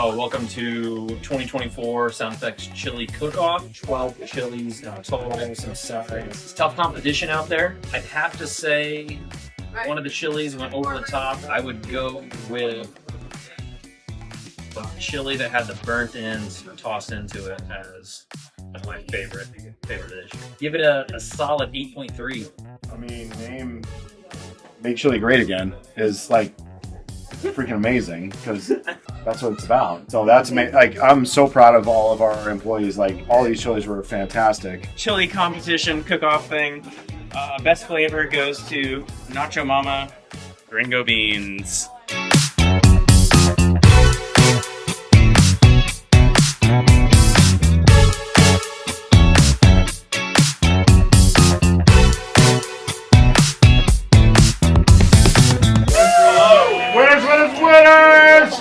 So, welcome to 2024 Sound Effects Chili Cook-Off. 12 chilies total, some sides. It's tough competition out there. I'd have to say one of the chilies went over the top. I would go with the chili that had the burnt ends tossed into it as my favorite dish. Give it a solid 8.3. I mean, Make Chili Great Again is like freaking amazing because that's what it's about. So that's amazing. Like, I'm so proud of all of our employees. Like, all these chilies were fantastic. Chili competition cook-off thing. Best flavor goes to Nacho Mama Gringo Beans.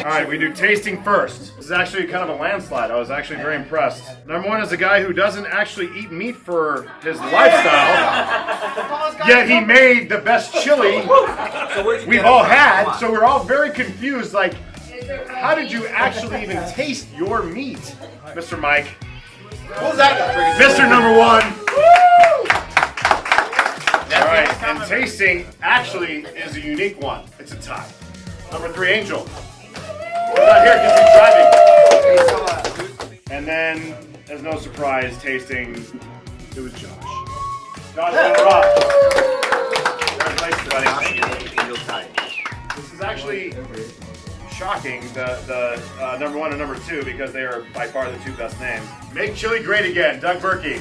Alright, we do tasting first. This is actually kind of a landslide. I was actually very impressed. Number one is a guy who doesn't actually eat meat for his lifestyle, yet he made the best chili we've all had, so we're all very confused, like, how did you actually even taste your meat, Mr. Mike? What was that? Mr. Number one! Alright, and tasting actually is a unique one. It's a tie. Number three, Angel. He's not here because he's driving. And then, as no surprise, tasting, it was Josh. Josh, runner-up. Congratulations, buddy. This is actually shocking, the number one and number two, because they are by far the two best names. Make Chili Great Again, Doug Berkey.